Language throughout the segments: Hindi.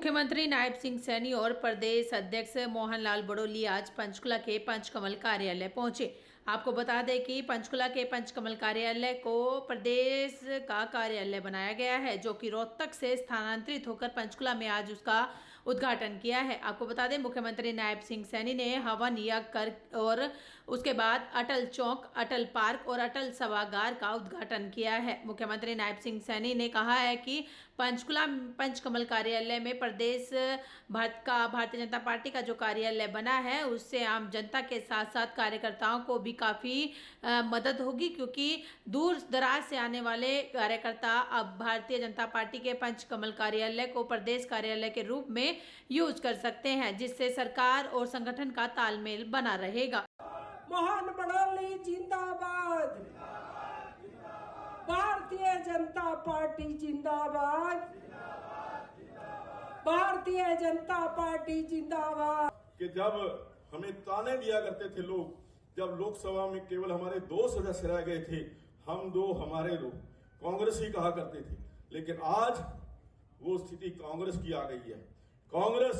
मुख्यमंत्री नायब सिंह सैनी और प्रदेश अध्यक्ष मोहन लाल बड़ोली आज पंचकुला के पंचकमल कार्यालय पहुंचे। आपको बता दें कि पंचकुला के पंचकमल कार्यालय को प्रदेश का कार्यालय बनाया गया है, जो कि रोहतक से स्थानांतरित होकर पंचकुला में आज उसका उद्घाटन किया है। आपको बता दें, मुख्यमंत्री नायब सिंह सैनी ने हवन यज्ञ कर और उसके बाद अटल चौक, अटल पार्क और अटल सभागार का उद्घाटन किया है। मुख्यमंत्री नायब सिंह सैनी ने कहा है कि पंचकुला पंचकमल कार्यालय में प्रदेश भारतीय जनता पार्टी का जो कार्यालय बना है, उससे आम जनता के साथ साथ कार्यकर्ताओं को भी काफ़ी मदद होगी, क्योंकि दूर दराज से आने वाले कार्यकर्ता अब भारतीय जनता पार्टी के पंचकमल कार्यालय को प्रदेश कार्यालय के रूप में यूज कर सकते हैं, जिससे सरकार और संगठन का तालमेल बना रहेगा। मोहन बड़ोली जिंदाबाद, भारतीय जनता पार्टी जिंदाबाद, भारतीय जनता पार्टी जिंदाबाद। कि जब हमें ताने दिया करते थे लोग, जब लोकसभा में केवल हमारे 2 सदस्य रह गए थे, हम दो हमारे दो, कांग्रेस ही कहा करते थे, लेकिन आज वो स्थिति कांग्रेस की आ गई है। कांग्रेस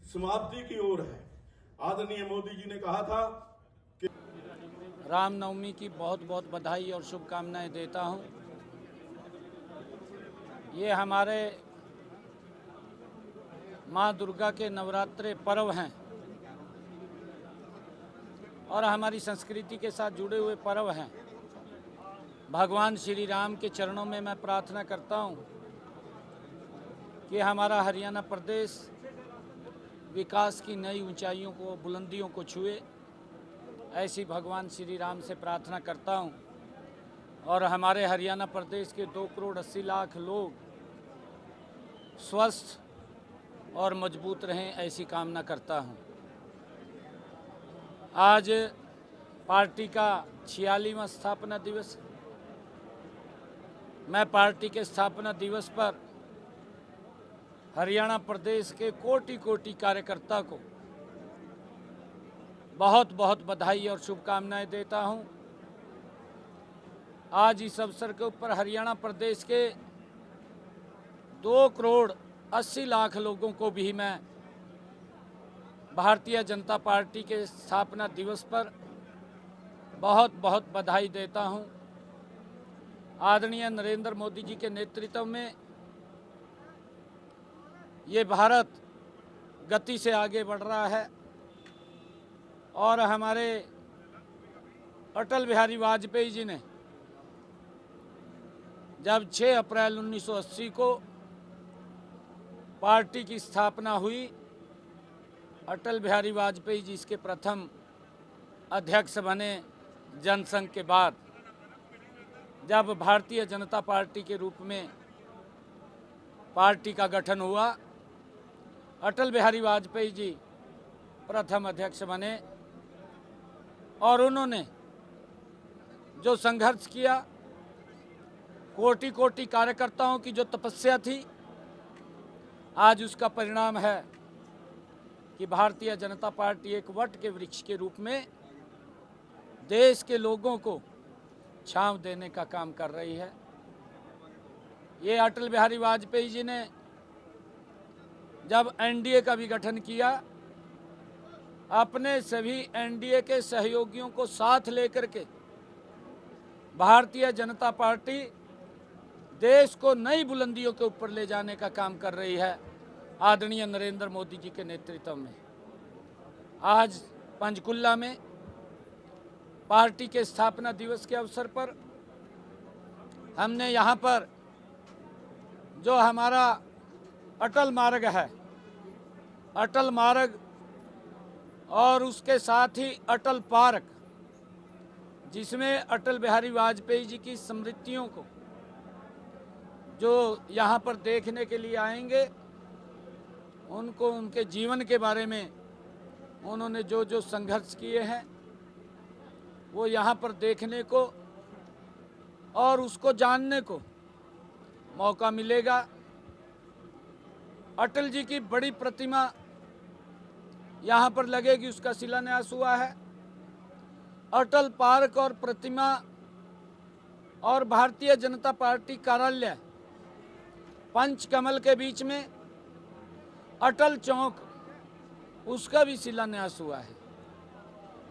समाप्ति की ओर है। आदरणीय मोदी जी ने कहा था कि रामनवमी की बहुत बहुत बधाई और शुभकामनाएं देता हूं। ये हमारे माँ दुर्गा के नवरात्रे पर्व हैं और हमारी संस्कृति के साथ जुड़े हुए पर्व हैं। भगवान श्री राम के चरणों में मैं प्रार्थना करता हूं कि हमारा हरियाणा प्रदेश विकास की नई ऊंचाइयों को, बुलंदियों को छुए, ऐसी भगवान श्री राम से प्रार्थना करता हूं। और हमारे हरियाणा प्रदेश के 2 करोड़ 80 लाख लोग स्वस्थ और मजबूत रहें, ऐसी कामना करता हूं। आज पार्टी का 46वां स्थापना दिवस। मैं पार्टी के स्थापना दिवस पर हरियाणा प्रदेश के कोटि कोटि कार्यकर्ता को बहुत बहुत बधाई और शुभकामनाएं देता हूं। आज इस अवसर के ऊपर हरियाणा प्रदेश के 2 करोड़ 80 लाख लोगों को भी मैं भारतीय जनता पार्टी के स्थापना दिवस पर बहुत बहुत बधाई देता हूं। आदरणीय नरेंद्र मोदी जी के नेतृत्व में ये भारत गति से आगे बढ़ रहा है और हमारे अटल बिहारी वाजपेयी जी ने जब 6 अप्रैल 1980 को पार्टी की स्थापना हुई, अटल बिहारी वाजपेयी जी इसके प्रथम अध्यक्ष बने। जनसंघ के बाद जब भारतीय जनता पार्टी के रूप में पार्टी का गठन हुआ, अटल बिहारी वाजपेयी जी प्रथम अध्यक्ष बने और उन्होंने जो संघर्ष किया, कोटि कोटि कार्यकर्ताओं की जो तपस्या थी, आज उसका परिणाम है कि भारतीय जनता पार्टी एक वट के वृक्ष के रूप में देश के लोगों को छांव देने का काम कर रही है। ये अटल बिहारी वाजपेयी जी ने जब एनडीए का भी गठन किया, अपने सभी एनडीए के सहयोगियों को साथ लेकर के भारतीय जनता पार्टी देश को नई बुलंदियों के ऊपर ले जाने का काम कर रही है, आदरणीय नरेंद्र मोदी जी के नेतृत्व में। आज पंचकुला में पार्टी के स्थापना दिवस के अवसर पर हमने यहाँ पर जो हमारा अटल मार्ग है, अटल मार्ग और उसके साथ ही अटल पार्क, जिसमें अटल बिहारी वाजपेयी जी की स्मृतियों को जो यहाँ पर देखने के लिए आएंगे, उनको उनके जीवन के बारे में, उन्होंने जो जो संघर्ष किए हैं, वो यहाँ पर देखने को और उसको जानने को मौका मिलेगा। अटल जी की बड़ी प्रतिमा यहाँ पर लगेगी, उसका शिलान्यास हुआ है। अटल पार्क और प्रतिमा और भारतीय जनता पार्टी कार्यालय पंचकमल के बीच में अटल चौक, उसका भी शिलान्यास हुआ है।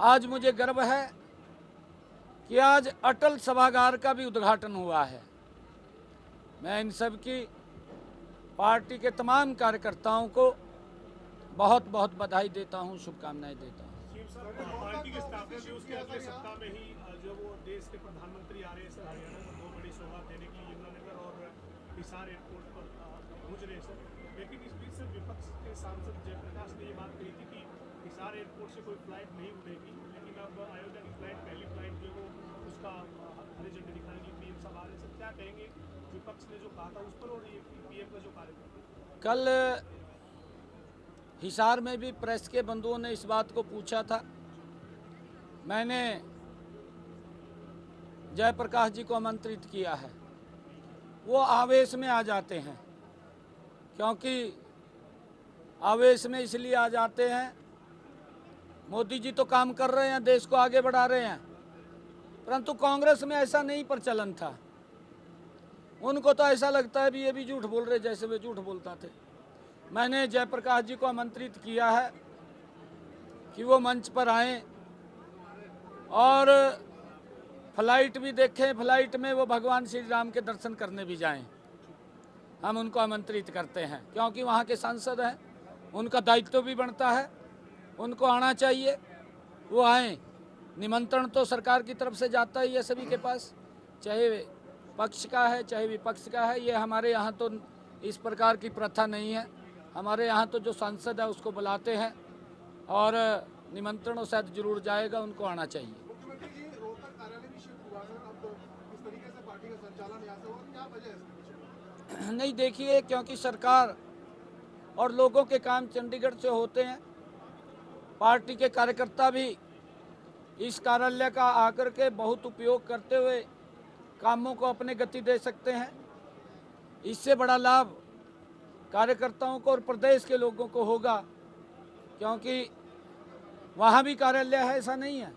आज मुझे गर्व है कि आज अटल सभागार का भी उद्घाटन हुआ है। मैं इन सब की पार्टी के तमाम कार्यकर्ताओं को बहुत बहुत बधाई देता हूं, शुभकामनाएं देता हूं। पार्टी के स्टाफ ने भी उसके अगले सप्ताह में ही जो वो देश के प्रधानमंत्री आ रहे हैं सर, हरियाणा को 2 बड़ी सौगात देने के लिए यमुनानगर और हिसार एयरपोर्ट पर पहुंच रहे हैं सर। लेकिन इस बीच सर विपक्ष के सांसद जयप्रकाश ने ये बात कही थी कि हिसार एयरपोर्ट से कोई फ्लाइट नहीं उड़ेगी, लेकिन अब अयोध्या की फ्लाइट, पहली फ्लाइट जो वो उसका हरी झंडी दिखाएंगे पीएम साहब आ रहे हैं सर। क्या कहेंगे विपक्ष ने जो कहा था उस पर, और ये पीएम का जो कार्यक्रम कल हिसार में भी प्रेस के बंधुओं ने इस बात को पूछा था। मैंने जयप्रकाश जी को आमंत्रित किया है। वो आवेश में आ जाते हैं, क्योंकि आवेश में इसलिए आ जाते हैं, मोदी जी तो काम कर रहे हैं, देश को आगे बढ़ा रहे हैं, परंतु कांग्रेस में ऐसा नहीं प्रचलन था। उनको तो ऐसा लगता है भी ये भी झूठ बोल रहे, जैसे वे झूठ बोलता थे। मैंने जयप्रकाश जी को आमंत्रित किया है कि वो मंच पर आएं और फ्लाइट भी देखें, फ्लाइट में वो भगवान श्री राम के दर्शन करने भी जाएं। हम उनको आमंत्रित करते हैं, क्योंकि वहाँ के सांसद हैं, उनका दायित्व भी बनता है, उनको आना चाहिए, वो आएँ। निमंत्रण तो सरकार की तरफ से जाता ही है सभी के पास, चाहे पक्ष का है चाहे विपक्ष का है। ये हमारे यहाँ तो इस प्रकार की प्रथा नहीं है। हमारे यहाँ तो जो सांसद है उसको बुलाते हैं और निमंत्रण शायद जरूर जाएगा, उनको आना चाहिए। मुख्यमंत्री जी, रोहतक कार्यालय भी शिफ्ट हुआ है, अब किस तरीके से पार्टी का संचालन यहाँ से होगा, क्या वजह है इसके? नहीं, देखिए, क्योंकि सरकार और लोगों के काम चंडीगढ़ से होते हैं, पार्टी के कार्यकर्ता भी इस कार्यालय का आकर के बहुत उपयोग करते हुए कामों को अपने गति दे सकते हैं। इससे बड़ा लाभ कार्यकर्ताओं को और प्रदेश के लोगों को होगा, क्योंकि वहाँ भी कार्यालय है, ऐसा नहीं है,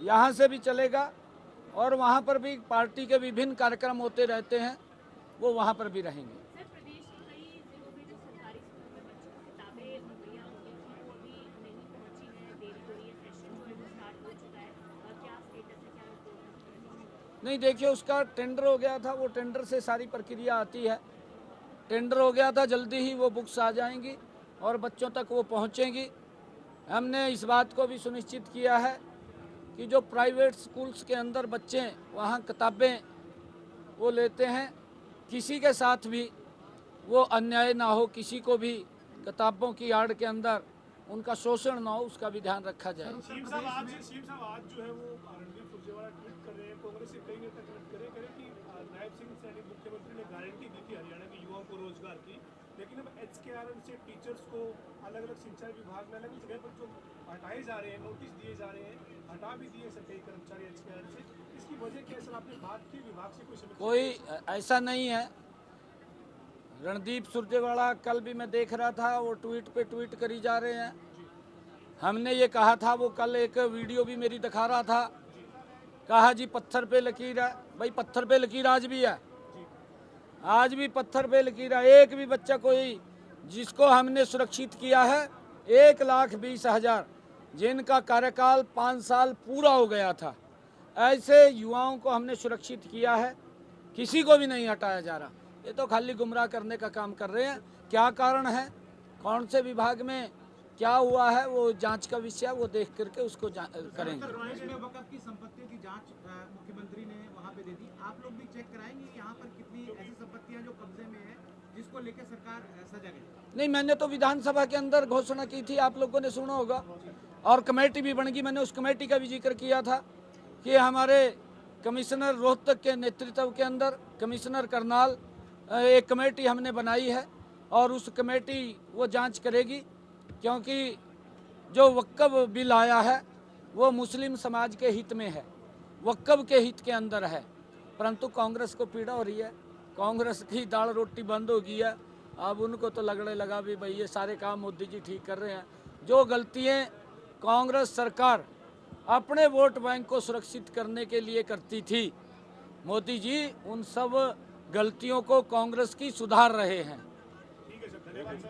यहाँ से भी चलेगा और वहाँ पर भी पार्टी के विभिन्न कार्यक्रम होते रहते हैं, वो वहाँ पर भी रहेंगे। सर, प्रदेश के कई जिलों में जो सरकारी स्कूलों में बच्चों को किताबें मुहैया होती थी वो अभी नहीं पहुंची है, देरी हो रही है, सेशन जो है वो स्टार्ट हो चुका है, और क्या स्टेटस है, क्या रिपोर्ट? नहीं, देखिए, उसका टेंडर हो गया था, वो टेंडर से सारी प्रक्रिया आती है। टेंडर हो गया था, जल्दी ही वो बुक्स आ जाएंगी और बच्चों तक वो पहुंचेंगी। हमने इस बात को भी सुनिश्चित किया है कि जो प्राइवेट स्कूल्स के अंदर बच्चे वहाँ किताबें वो लेते हैं, किसी के साथ भी वो अन्याय ना हो, किसी को भी किताबों की आड़ के अंदर उनका शोषण ना हो, उसका भी ध्यान रखा जाए। सीएम साहब आज जो है वो रणदीप सुरजेवाला ट्वीट कर रहे हैं, कांग्रेस के कई नेता ट्वीट करें कि नायब सिंह सैनी मुख्यमंत्री ने गारंटी दी थी हरियाणा के युवाओं को रोजगार की, लेकिन अब HKRM से टीचर्स को अलग अलग सिंचाई विभाग में अलग अलग जगह पर जो हटाए जा रहे हैं, नोटिस दिए जा रहे हैं, हटा भी दिए सरकारी कर्मचारी HKRM से। इसकी वजह क्या है सर? आपने बात की विभाग से, कोई ऐसा नहीं है। रणदीप सुरजेवाला कल भी मैं देख रहा था, वो ट्वीट पे ट्वीट करी जा रहे हैं। हमने ये कहा था, वो कल एक वीडियो भी मेरी दिखा रहा था, कहा जी पत्थर पे लकीर है। भाई, पत्थर पे लकीर आज भी है, आज भी पत्थर पे लकीर है। एक भी बच्चा कोई जिसको हमने सुरक्षित किया है, 1,20,000 जिनका कार्यकाल 5 साल पूरा हो गया था, ऐसे युवाओं को हमने सुरक्षित किया है, किसी को भी नहीं हटाया जा रहा। ये तो खाली गुमराह करने का काम कर रहे हैं। क्या कारण है, कौन से विभाग में क्या हुआ है, वो जांच का विषय है, वो देख करके उसको करेंगे। प्रदेश में वक़्फ़ की संपत्तियों की जांच मुख्यमंत्री ने वहां पे दे दी, आप लोग भी चेक कराएंगे यहाँ पर कितनी ऐसी संपत्तियां जो कब्जे में है जिसको लेकर सरकार सजग है? नहीं, मैंने तो विधानसभा के अंदर घोषणा की थी, आप लोगों ने सुना होगा, और कमेटी भी बन गई। मैंने उस कमेटी का भी जिक्र किया था कि हमारे कमिश्नर रोहतक के नेतृत्व के अंदर कमिश्नर करनाल एक कमेटी हमने बनाई है और उस कमेटी वो जांच करेगी, क्योंकि जो वक्फ बिल आया है वो मुस्लिम समाज के हित में है, वक्फ के हित के अंदर है, परंतु कांग्रेस को पीड़ा हो रही है, कांग्रेस की दाल रोटी बंद हो गई है। अब उनको तो लगने लगा भी भाई ये सारे काम मोदी जी ठीक कर रहे हैं। जो गलतियाँ कांग्रेस सरकार अपने वोट बैंक को सुरक्षित करने के लिए करती थी, मोदी जी उन सब गलतियों को कांग्रेस की सुधार रहे हैं। ठीक है सर, धन्यवाद सर।